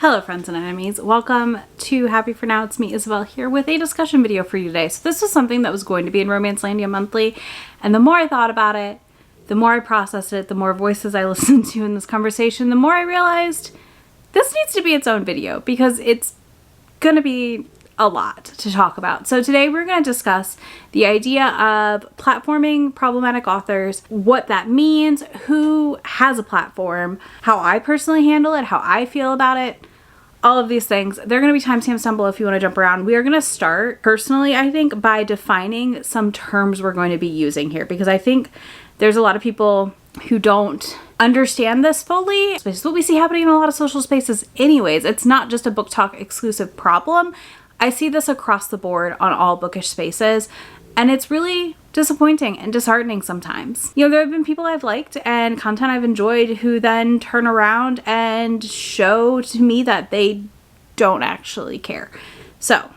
Hello friends and enemies, welcome to Happy For Now. It's me, Isabel, here with a discussion video for you today. So this was something that was going to be in Romancelandia Monthly, and the more I thought about it, the more I processed it, the more voices I listened to in this conversation, the more I realized this needs to be its own video because it's gonna be a lot to talk about. So today we're going to discuss the idea of platforming problematic authors, what that means, who has a platform, how I personally handle it, how I feel about it, all of these things. They're going to be timestamps down below if you want to jump around. We are going to start, personally, I think, by defining some terms we're going to be using here, because I think there's a lot of people who don't understand this fully. This is what we see happening in a lot of social spaces anyways. It's not just a book talk exclusive problem. I see this across the board on all bookish spaces, and it's really disappointing and disheartening sometimes. You know, there have been people I've liked and content I've enjoyed who then turn around and show to me that they don't actually care. So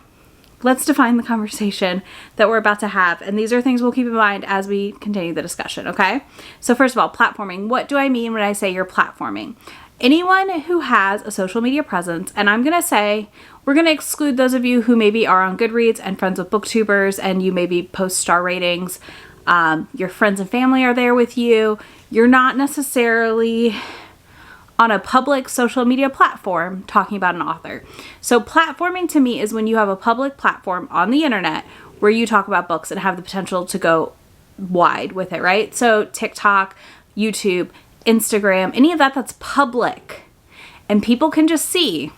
let's define the conversation that we're about to have, and these are things we'll keep in mind as we continue the discussion, okay? So first of all, platforming. What do I mean when I say you're platforming? Anyone who has a social media presence, and I'm gonna say, we're gonna exclude those of you who maybe are on Goodreads and friends with booktubers and you maybe post star ratings. Your friends and family are there with you. You're not necessarily on a public social media platform talking about an author. So platforming to me is when you have a public platform on the internet where you talk about books and have the potential to go wide with it, right? So TikTok, YouTube, Instagram, any of that that's public and people can just see,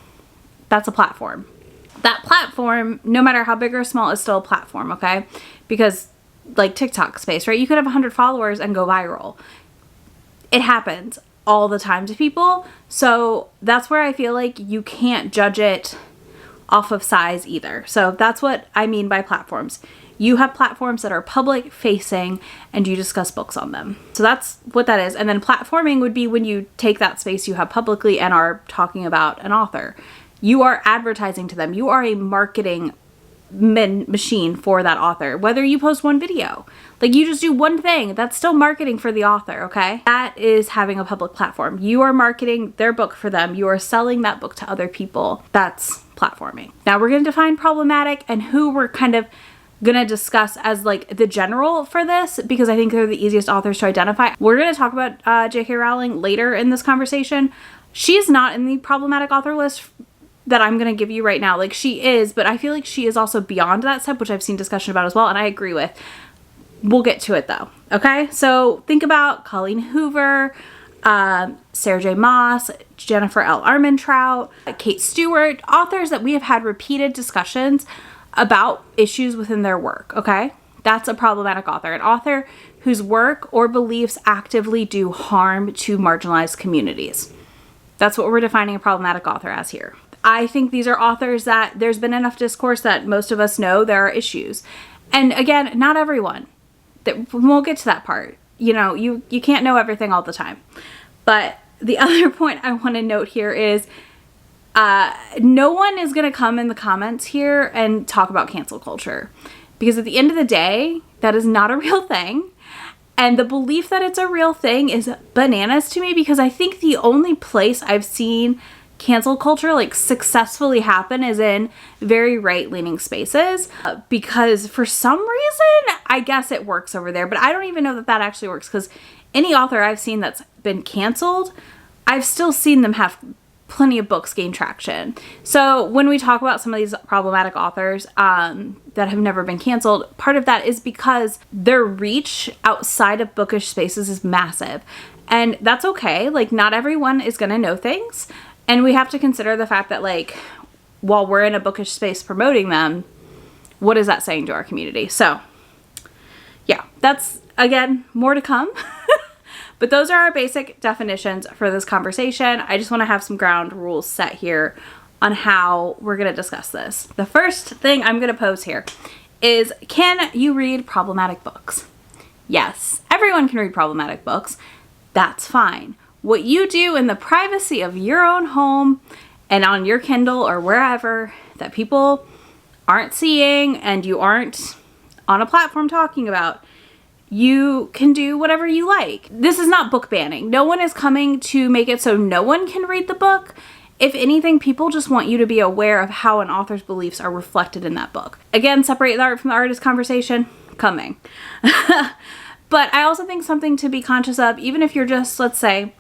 that's a platform. That platform, no matter how big or small, is still a platform, okay? Because like TikTok space, right? You could have 100 followers and go viral. It happens all the time to people. So that's where I feel like you can't judge it off of size either. So that's what I mean by platforms. You have platforms that are public facing and you discuss books on them. So that's what that is. And then platforming would be when you take that space you have publicly and are talking about an author. You are advertising to them. You are a marketing machine for that author. Whether you post one video, like you just do one thing, that's still marketing for the author, okay? That is having a public platform. You are marketing their book for them. You are selling that book to other people. That's platforming. Now we're going to define problematic and who we're kind of gonna discuss as like the general for this, because I think they're the easiest authors to identify. We're gonna talk about J.K. Rowling later in this conversation. She's not in the problematic author list that I'm gonna give you right now. Like she is, but I feel like she is also beyond that step, which I've seen discussion about as well, and I agree with. We'll get to it though, okay? So think about Colleen Hoover, Sarah J. Maas, Jennifer L. Armentrout, Kate Stewart, authors that we have had repeated discussions about issues within their work, okay? That's a problematic author. An author whose work or beliefs actively do harm to marginalized communities. That's what we're defining a problematic author as here. I think these are authors that there's been enough discourse that most of us know there are issues. And again, not everyone. We'll get to that part. You know, you can't know everything all the time. But the other point I want to note here is no one is going to come in the comments here and talk about cancel culture, because at the end of the day, that is not a real thing. And the belief that it's a real thing is bananas to me, because I think the only place I've seen cancel culture like successfully happen is in very right-leaning spaces, because for some reason, I guess it works over there, but I don't even know that that actually works, because any author I've seen that's been canceled, I've still seen them have plenty of books gain traction. So when we talk about some of these problematic authors that have never been canceled, part of that is because their reach outside of bookish spaces is massive. And that's okay. Like not everyone is going to know things. And we have to consider the fact that like, while we're in a bookish space promoting them, what is that saying to our community? So yeah, that's again, more to come. But those are our basic definitions for this conversation. I just want to have some ground rules set here on how we're going to discuss this. The first thing I'm going to pose here is, can you read problematic books? Yes, everyone can read problematic books. That's fine. What you do in the privacy of your own home and on your Kindle or wherever that people aren't seeing and you aren't on a platform talking about, you can do whatever you like. This is not book banning. No one is coming to make it so no one can read the book. If anything, people just want you to be aware of how an author's beliefs are reflected in that book. Again, separate the art from the artist conversation, coming. But I also think something to be conscious of, even if you're just, let's say,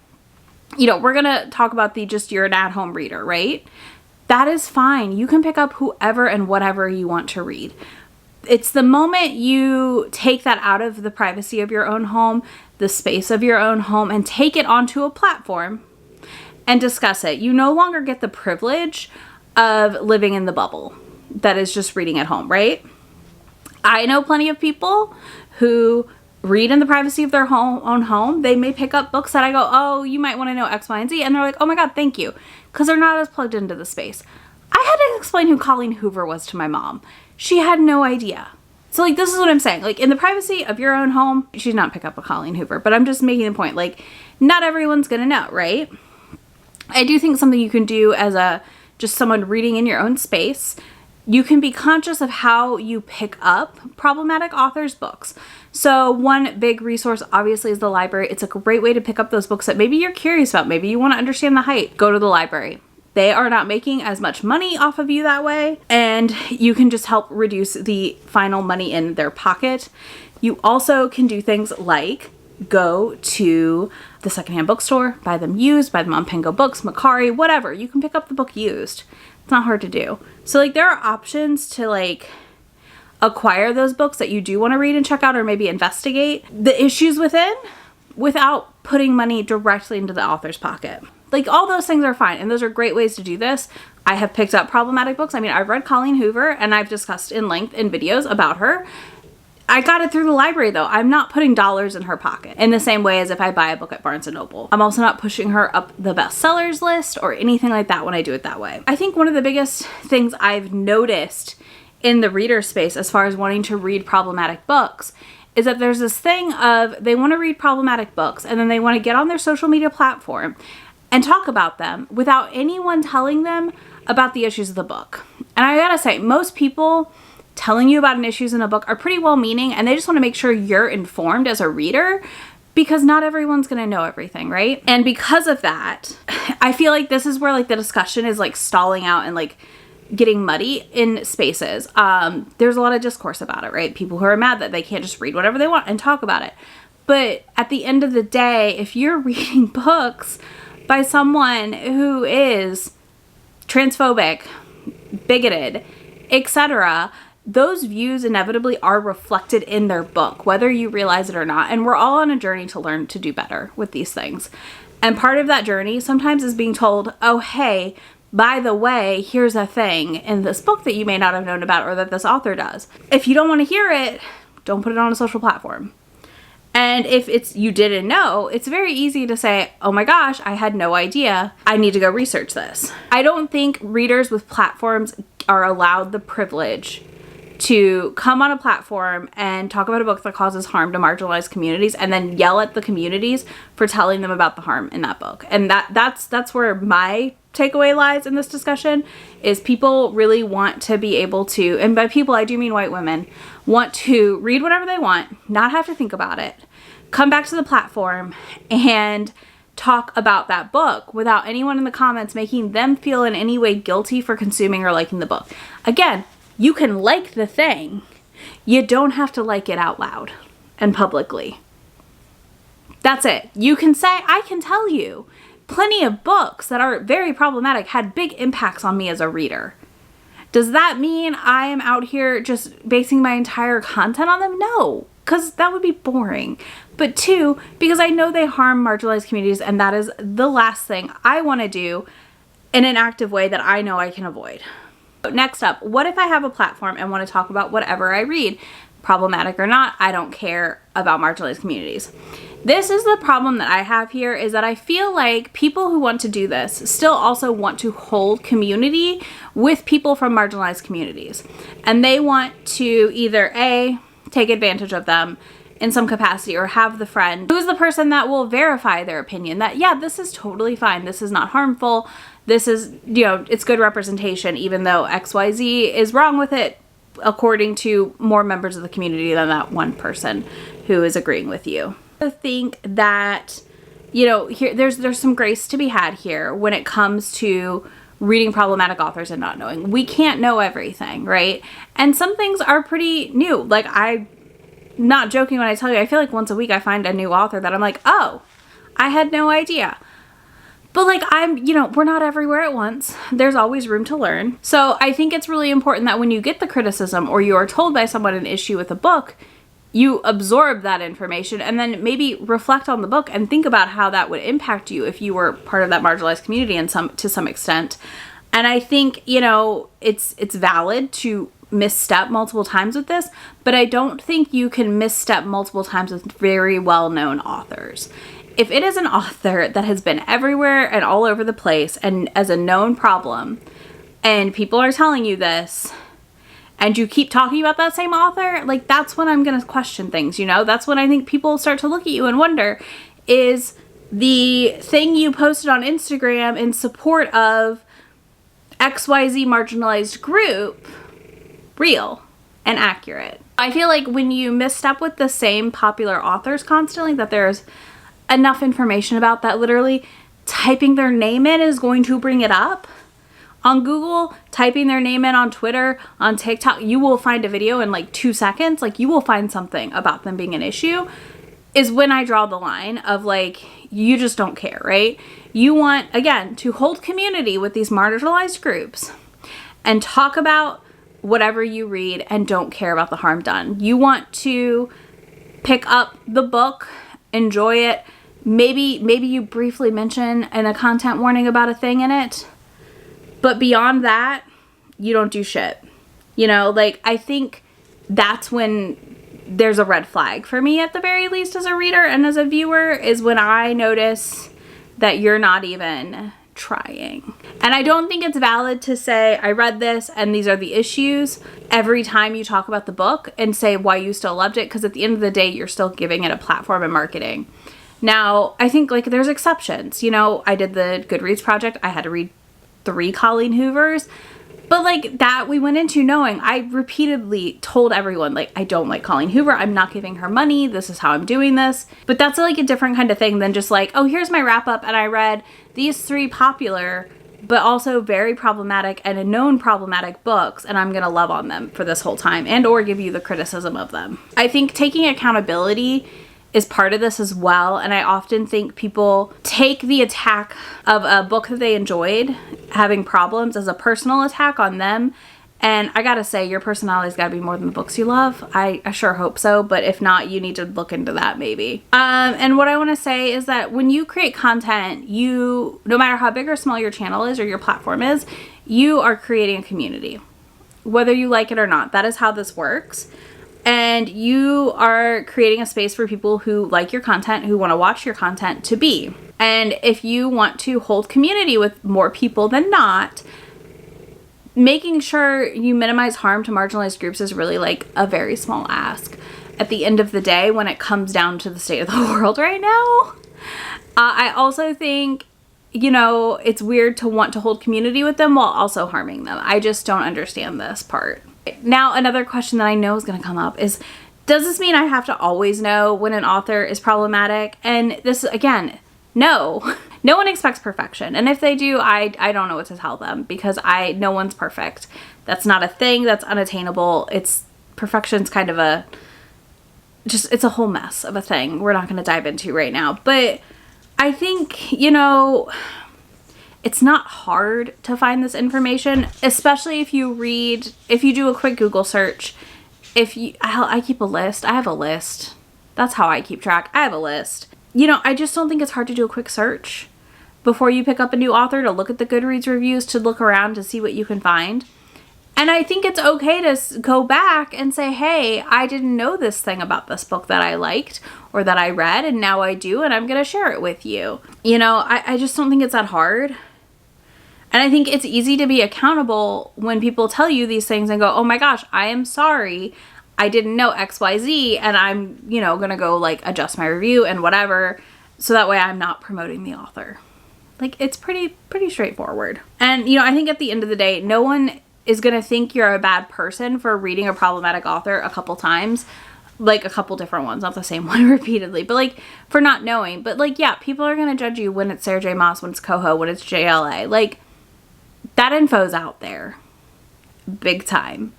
you know, we're going to talk about you're an at-home reader, right? That is fine. You can pick up whoever and whatever you want to read. It's the moment you take that out of the privacy of your own home, the space of your own home, and take it onto a platform and discuss it. You no longer get the privilege of living in the bubble that is just reading at home, right? I know plenty of people who read in the privacy of their own home. They may pick up books that I go, oh, you might want to know X, Y, and Z. And they're like, oh my God, thank you. Because they're not as plugged into the space. I had to explain who Colleen Hoover was to my mom. She had no idea. So like, this is what I'm saying. Like, in the privacy of your own home, she did not pick up a Colleen Hoover, but I'm just making the point. Like, not everyone's going to know, right? I do think something you can do as just someone reading in your own space, you can be conscious of how you pick up problematic authors' books. So one big resource obviously is the library. It's a great way to pick up those books that maybe you're curious about. Maybe you want to understand the hype. Go to the library. They are not making as much money off of you that way, and you can just help reduce the final money in their pocket. You also can do things like go to the secondhand bookstore, buy them used, buy them on Pengo Books, Macari, whatever. You can pick up the book used. It's not hard to do. So like, there are options to like acquire those books that you do want to read and check out, or maybe investigate the issues within without putting money directly into the author's pocket. Like, all those things are fine, and those are great ways to do this. I have picked up problematic books. I mean, I've read Colleen Hoover, and I've discussed in length in videos about her. I got it through the library, though. I'm not putting dollars in her pocket in the same way as if I buy a book at Barnes & Noble. I'm also not pushing her up the bestsellers list or anything like that when I do it that way. I think one of the biggest things I've noticed in the reader space as far as wanting to read problematic books is that there's this thing of they want to read problematic books, and then they want to get on their social media platform and talk about them without anyone telling them about the issues of the book. And I gotta say, most people telling you about issues in a book are pretty well-meaning, and they just want to make sure you're informed as a reader, because not everyone's going to know everything, right? And because of that, I feel like this is where like the discussion is like stalling out and like getting muddy in spaces. There's a lot of discourse about it, right? People who are mad that they can't just read whatever they want and talk about it. But at the end of the day, if you're reading books by someone who is transphobic, bigoted, etc., those views inevitably are reflected in their book, whether you realize it or not. And we're all on a journey to learn to do better with these things. And part of that journey sometimes is being told, oh, hey, by the way, here's a thing in this book that you may not have known about, or that this author does. If you don't want to hear it, don't put it on a social platform. And if you didn't know, it's very easy to say, oh my gosh, I had no idea. I need to go research this. I don't think readers with platforms are allowed the privilege to come on a platform and talk about a book that causes harm to marginalized communities and then yell at the communities for telling them about the harm in that book. And that's where my takeaway lies in this discussion, is people really want to be able to, and by people I do mean white women, want to read whatever they want, not have to think about it, come back to the platform and talk about that book without anyone in the comments making them feel in any way guilty for consuming or liking the book. Again, you can like the thing. You don't have to like it out loud and publicly. That's it. You can say, I can tell you, plenty of books that are very problematic had big impacts on me as a reader. Does that mean I am out here just basing my entire content on them? No, because that would be boring. But two, because I know they harm marginalized communities, and that is the last thing I want to do in an active way that I know I can avoid. Next up, what if I have a platform and want to talk about whatever I read? Problematic or not, I don't care about marginalized communities. This is the problem that I have here, is that I feel like people who want to do this still also want to hold community with people from marginalized communities. And they want to either A, take advantage of them in some capacity, or have the friend who is the person that will verify their opinion that, yeah, this is totally fine. This is not harmful. This is, it's good representation, even though XYZ is wrong with it, according to more members of the community than that one person who is agreeing with you. I think that you know, here there's some grace to be had here when it comes to reading problematic authors and not knowing. We can't know everything, right? And some things are pretty new. Like, I'm not joking when I tell you, I feel like once a week I find a new author that I'm like, oh, I had no idea. But like, you know, we're not everywhere at once. There's always room to learn. So I think it's really important that when you get the criticism or you are told by someone an issue with a book, you absorb that information and then maybe reflect on the book and think about how that would impact you if you were part of that marginalized community to some extent. And I think, you know, it's valid to misstep multiple times with this, but I don't think you can misstep multiple times with very well-known authors. If it is an author that has been everywhere and all over the place and as a known problem, and people are telling you this, and you keep talking about that same author, like, that's when I'm going to question things, you know? That's when I think people start to look at you and wonder, is the thing you posted on Instagram in support of XYZ marginalized group real and accurate? I feel like when you misstep with the same popular authors constantly, that there's enough information about that literally typing their name in is going to bring it up. On Google, typing their name in on Twitter, on TikTok, you will find a video in like 2 seconds. Like, you will find something about them being an issue, is when I draw the line of like, you just don't care, right? You want, again, to hold community with these marginalized groups and talk about whatever you read and don't care about the harm done. You want to pick up the book, enjoy it. Maybe you briefly mention in a content warning about a thing in it. But beyond that, you don't do shit. You know, like, I think that's when there's a red flag for me, at the very least, as a reader and as a viewer, is when I notice that you're not even trying. And I don't think it's valid to say, I read this and these are the issues every time you talk about the book and say why you still loved it, because at the end of the day, you're still giving it a platform and marketing. Now, I think, like, there's exceptions. You know, I did the Goodreads project. I had to read 3 Colleen Hoovers, but like, that we went into knowing, I repeatedly told everyone, like, I don't like Colleen Hoover, I'm not giving her money, this is how I'm doing this. But that's like a different kind of thing than just like, oh, here's my wrap up and I read these 3 popular but also very problematic and known problematic books, and I'm gonna love on them for this whole time and or give you the criticism of them. I think taking accountability is part of this as well, and I often think people take the attack of a book that they enjoyed having problems as a personal attack on them. And I gotta say, your personality's gotta be more than the books you love. I sure hope so, but if not, you need to look into that maybe. And what I wanna say is that when you create content, no matter how big or small your channel is or your platform is, you are creating a community, whether you like it or not. That is how this works. And you are creating a space for people who like your content, who want to watch your content, to be. And if you want to hold community with more people than not, making sure you minimize harm to marginalized groups is really like a very small ask. At the end of the day, when it comes down to the state of the world right now, I also think, you know, it's weird to want to hold community with them while also harming them. I just don't understand this part. Now, another question that I know is going to come up is, does this mean I have to always know when an author is problematic? And this, again, no. No one expects perfection. And if they do, I don't know what to tell them, because no one's perfect. That's not a thing. That's unattainable. Perfection's kind of it's a whole mess of a thing we're not going to dive into right now. But I think, you know, it's not hard to find this information, especially if you do a quick Google search. I keep a list. I have a list. That's how I keep track. I have a list. You know, I just don't think it's hard to do a quick search before you pick up a new author, to look at the Goodreads reviews, to look around to see what you can find. And I think it's okay to go back and say, hey, I didn't know this thing about this book that I liked or that I read, and now I do, and I'm going to share it with you. You know, I just don't think it's that hard. And I think it's easy to be accountable when people tell you these things and go, oh my gosh, I am sorry, I didn't know XYZ, and I'm, you know, gonna go like adjust my review and whatever, so that way I'm not promoting the author. Like, it's pretty straightforward. And, you know, I think at the end of the day, no one is gonna think you're a bad person for reading a problematic author a couple times, like a couple different ones, not the same one repeatedly, but like for not knowing. But like, yeah, people are going to judge you when it's Sarah J Maas, when it's Coho, when it's JLA. Like, that info's out there big time.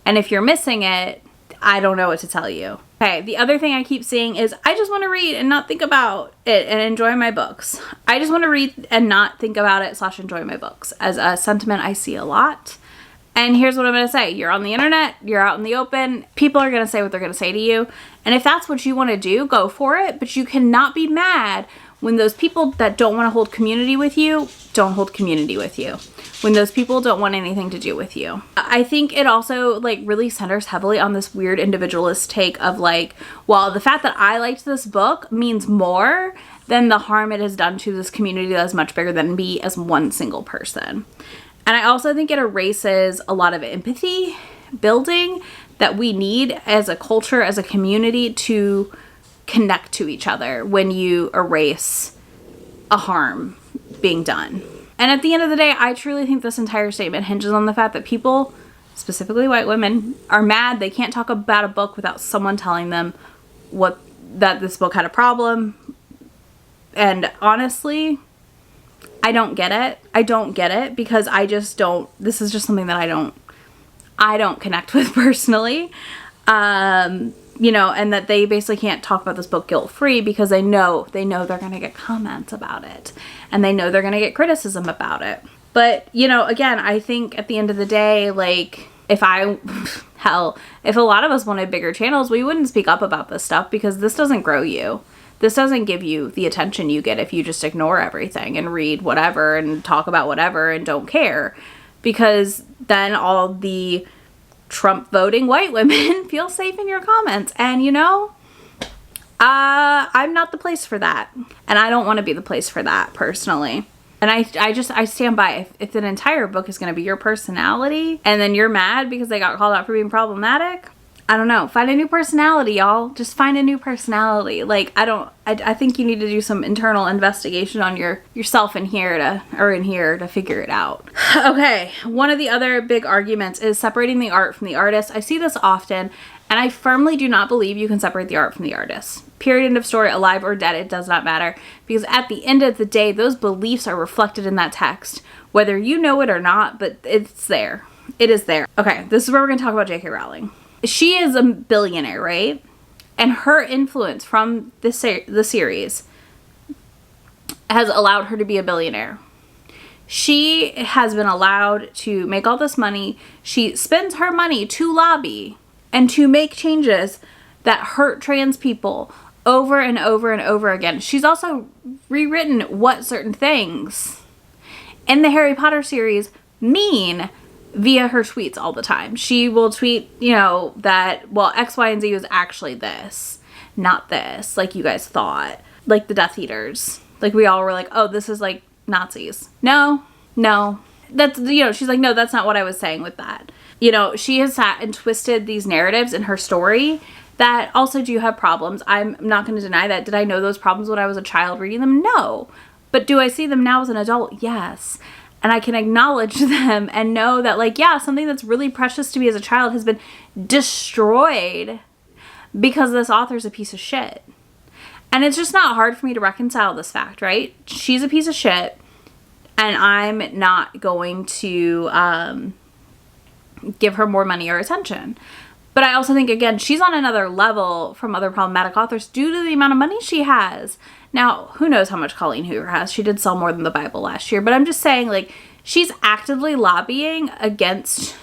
And if you're missing it, I don't know what to tell you. Okay, the other thing I keep seeing is I just want to read and not think about it and enjoy my books. I just want to read and not think about it / enjoy my books as a sentiment I see a lot. And here's what I'm going to say. You're on the internet. You're out in the open. People are going to say what they're going to say to you. And if that's what you want to do, go for it. But you cannot be mad when those people that don't want to hold community with you don't hold community with you. When those people don't want anything to do with you. I think it also like really centers heavily on this weird individualist take of like, well, the fact that I liked this book means more than the harm it has done to this community that is much bigger than me as one single person. And I also think it erases a lot of empathy building that we need as a culture, as a community, to connect to each other when you erase a harm being done. And at the end of the day, I truly think this entire statement hinges on the fact that people, specifically white women, are mad they can't talk about a book without someone telling them that this book had a problem. And honestly, I don't get it. I don't get it because I just don't, this is just something that I don't connect with personally. You know, and that they basically can't talk about this book guilt-free because they know they're going to get comments about it. And they know they're going to get criticism about it. But, you know, again, I think at the end of the day, like, if a lot of us wanted bigger channels, we wouldn't speak up about this stuff because this doesn't grow you. This doesn't give you the attention you get if you just ignore everything and read whatever and talk about whatever and don't care. Because then all the Trump voting white women feel safe in your comments. And you know, I'm not the place for that. And I don't want to be the place for that personally. And I stand by, if an entire book is going to be your personality and then you're mad because they got called out for being problematic, I don't know. Find a new personality, y'all. Just find a new personality. Like, I think you need to do some internal investigation on yourself in here to figure it out. Okay. One of the other big arguments is separating the art from the artist. I see this often, and I firmly do not believe you can separate the art from the artist. Period, end of story, alive or dead, it does not matter. Because at the end of the day, those beliefs are reflected in that text, whether you know it or not, but it's there. It is there. Okay, this is where we're going to talk about J.K. Rowling. She is a billionaire, right? And her influence from the series has allowed her to be a billionaire. She has been allowed to make all this money. She spends her money to lobby and to make changes that hurt trans people over and over and over again. She's also rewritten what certain things in the Harry Potter series mean via her tweets all the time. She will tweet, you know, that, well, X, Y, and Z was actually this, not this, like you guys thought. Like the Death Eaters. Like we all were like, oh, this is like Nazis. No. That's, you know, she's like, no, that's not what I was saying with that. You know, she has sat and twisted these narratives in her story that also do have problems. I'm not going to deny that. Did I know those problems when I was a child reading them? No. But do I see them now as an adult? Yes. And I can acknowledge them and know that, like, yeah, something that's really precious to me as a child has been destroyed because this author's a piece of shit. And it's just not hard for me to reconcile this fact, right? She's a piece of shit, and I'm not going to give her more money or attention. But I also think, again, she's on another level from other problematic authors due to the amount of money she has. Now, who knows how much Colleen Hoover has? She did sell more than the Bible last year. But I'm just saying, like, she's actively lobbying against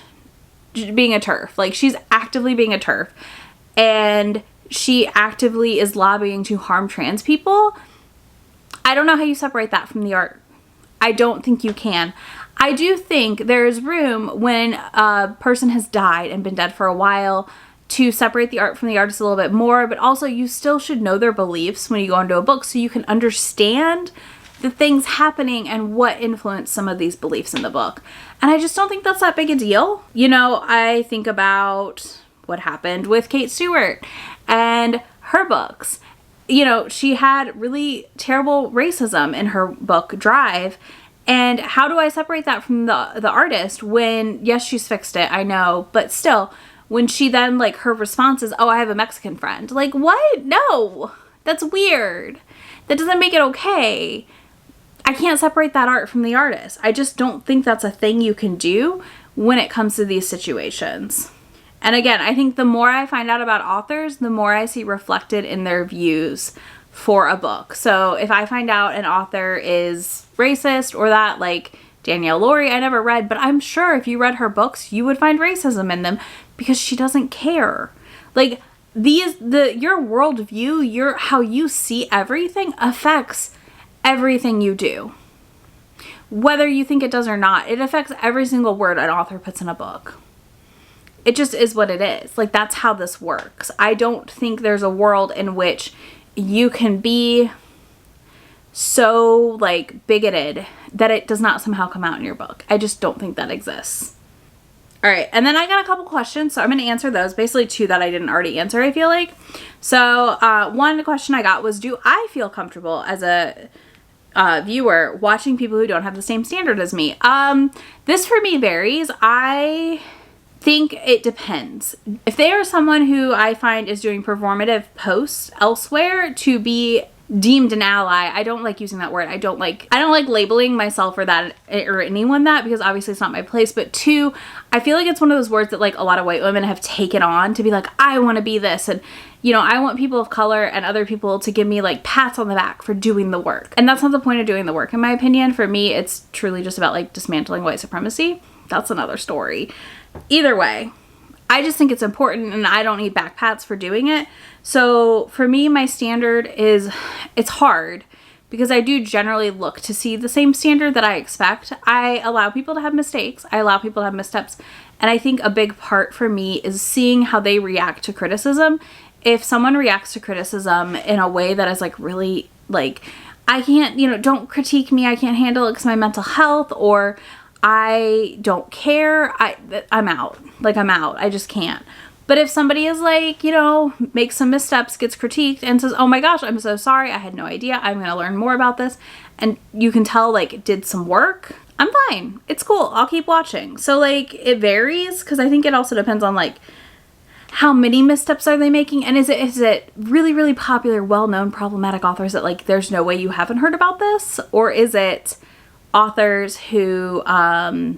being a TERF. Like, she's actively being a TERF. And she actively is lobbying to harm trans people. I don't know how you separate that from the art. I don't think you can. I do think there is room when a person has died and been dead for a while to separate the art from the artist a little bit more, but also you still should know their beliefs when you go into a book so you can understand the things happening and what influenced some of these beliefs in the book. And I just don't think that's that big a deal. You know, I think about what happened with Kate Stewart and her books. You know, she had really terrible racism in her book, Drive. And how do I separate that from the artist when, yes, she's fixed it, I know, but still, when she then, like, her response is, oh, I have a Mexican friend. Like, what? No, that's weird. That doesn't make it okay. I can't separate that art from the artist. I just don't think that's a thing you can do when it comes to these situations. And again, I think the more I find out about authors, the more I see reflected in their views for a book. So if I find out an author is racist or that, like Danielle Laurie, I never read, but I'm sure if you read her books, you would find racism in them because she doesn't care. Like your worldview, how you see everything affects everything you do. Whether you think it does or not, it affects every single word an author puts in a book. It just is what it is. Like, that's how this works. I don't think there's a world in which you can be so, like, bigoted that it does not somehow come out in your book. I just don't think that exists. All right, and then I got a couple questions, so I'm going to answer those. Basically 2 that I didn't already answer, I feel like. So one question I got was, do I feel comfortable as a viewer watching people who don't have the same standard as me? This for me varies. I think it depends. If they are someone who I find is doing performative posts elsewhere to be deemed an ally, I don't like using that word. I don't like labeling myself or that or anyone that, because obviously it's not my place. But 2, I feel like it's one of those words that like a lot of white women have taken on to be like, I want to be this, and you know, I want people of color and other people to give me like pats on the back for doing the work. And that's not the point of doing the work, in my opinion. For me, it's truly just about like dismantling white supremacy. That's another story. Either way, I just think it's important and I don't need back pats for doing it. So for me, my standard is, it's hard because I do generally look to see the same standard that I expect. I allow people to have mistakes. I allow people to have missteps. And I think a big part for me is seeing how they react to criticism. If someone reacts to criticism in a way that is like really like, I can't, you know, don't critique me, I can't handle it because my mental health, or I don't care, I'm out. Like, I'm out. I just can't. But if somebody is like, you know, makes some missteps, gets critiqued and says, oh my gosh, I'm so sorry, I had no idea, I'm going to learn more about this, and you can tell like did some work, I'm fine. It's cool. I'll keep watching. So like it varies, because I think it also depends on like how many missteps are they making, and is it really, really popular, well-known, problematic authors that like there's no way you haven't heard about this, or is it authors who,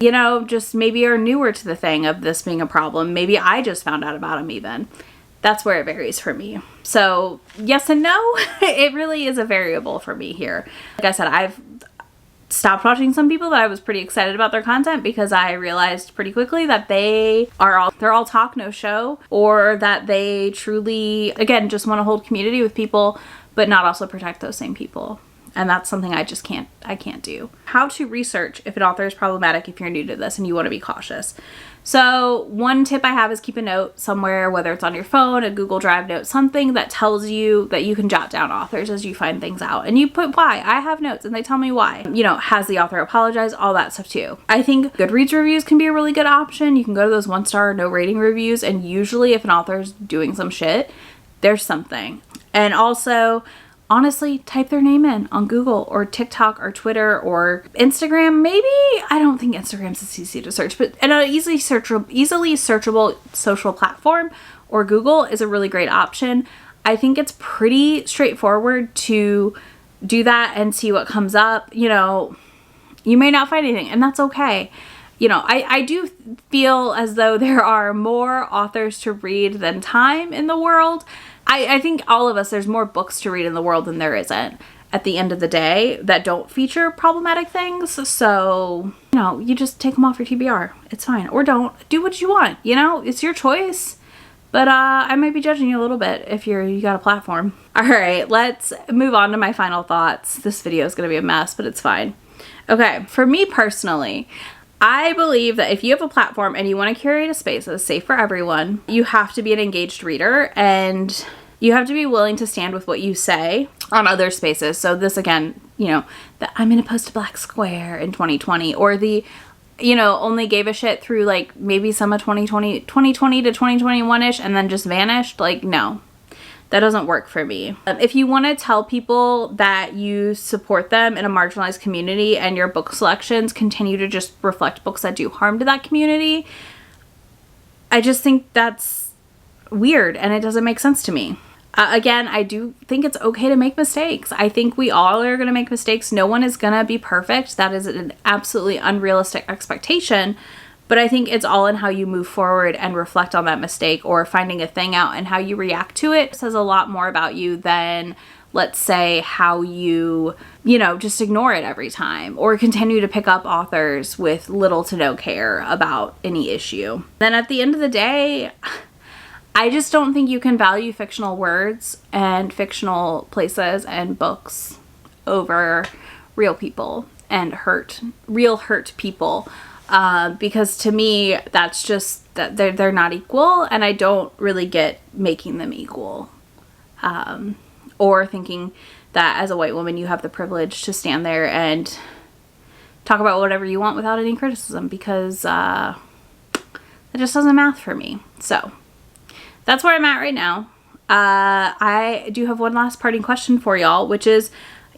you know, just maybe are newer to the thing of this being a problem. Maybe I just found out about them even. That's where it varies for me. So yes and no, it really is a variable for me here. Like I said, I've stopped watching some people that I was pretty excited about their content because I realized pretty quickly that they're all talk, no show, or that they truly, again, just want to hold community with people, but not also protect those same people. And that's something I can't do. How to research if an author is problematic if you're new to this and you want to be cautious. So one tip I have is keep a note somewhere, whether it's on your phone, a Google Drive note, something that tells you that you can jot down authors as you find things out. And you put why. I have notes and they tell me why. You know, has the author apologized? All that stuff too. I think Goodreads reviews can be a really good option. You can go to those 1-star no rating reviews, and usually if an author's doing some shit, there's something. And also, honestly, type their name in on Google or TikTok or Twitter or Instagram. Maybe, I don't think Instagram's as easy to search, but an easily searchable social platform, or Google is a really great option. I think it's pretty straightforward to do that and see what comes up. You know, you may not find anything, and that's okay. You know, I do feel as though there are more authors to read than time in the world. I think all of us, there's more books to read in the world than there isn't at the end of the day that don't feature problematic things. So, you know, you just take them off your TBR. It's fine. Or don't. Do what you want. You know, it's your choice. But I might be judging you a little bit if you got a platform. All right, let's move on to my final thoughts. This video is going to be a mess, but it's fine. Okay, for me personally, I believe that if you have a platform and you want to curate a space that's safe for everyone, you have to be an engaged reader and you have to be willing to stand with what you say on other spaces. So this again, you know, that I'm going to post a black square in 2020, or the, you know, only gave a shit through like maybe some of 2020 to 2021-ish and then just vanished. Like, no. That doesn't work for me. If you want to tell people that you support them in a marginalized community and your book selections continue to just reflect books that do harm to that community, I just think that's weird and it doesn't make sense to me. Again, I do think it's okay to make mistakes. I think we all are going to make mistakes. No one is going to be perfect. That is an absolutely unrealistic expectation. But I think it's all in how you move forward and reflect on that mistake, or finding a thing out and how you react to it. It says a lot more about you than, let's say, how you just ignore it every time or continue to pick up authors with little to no care about any issue. Then at the end of the day, I just don't think you can value fictional words and fictional places and books over real people and real hurt people. Because to me, that's just that they're not equal, and I don't really get making them equal. Or thinking that as a white woman, you have the privilege to stand there and talk about whatever you want without any criticism, because it just doesn't math for me. So that's where I'm at right now. I do have one last parting question for y'all, which is,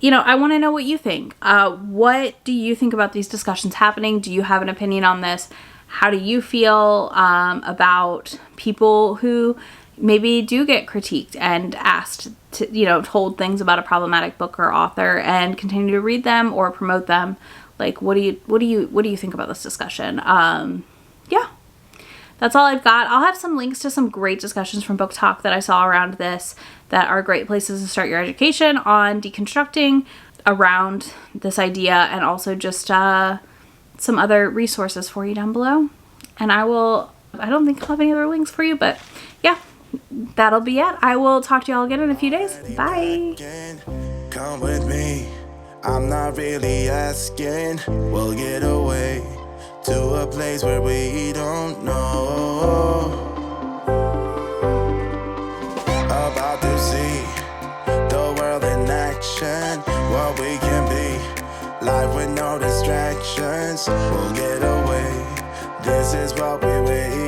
I want to know what you think. What do you think about these discussions happening? Do you have an opinion on this? How do you feel about people who maybe do get critiqued and asked to, told things about a problematic book or author and continue to read them or promote them? Like, what do you think about this discussion? Yeah. That's all I've got. I'll have some links to some great discussions from Book Talk that I saw around this that are great places to start your education on deconstructing around this idea, and also just some other resources for you down below. And I don't think I'll have any other links for you, but yeah, that'll be it. I will talk to y'all again in a few days. Bye. Come with me. I'm not really asking. We'll get away to a place where we don't know. About to see the world in action, what we can be, life with no distractions. We'll get away, this is what we wait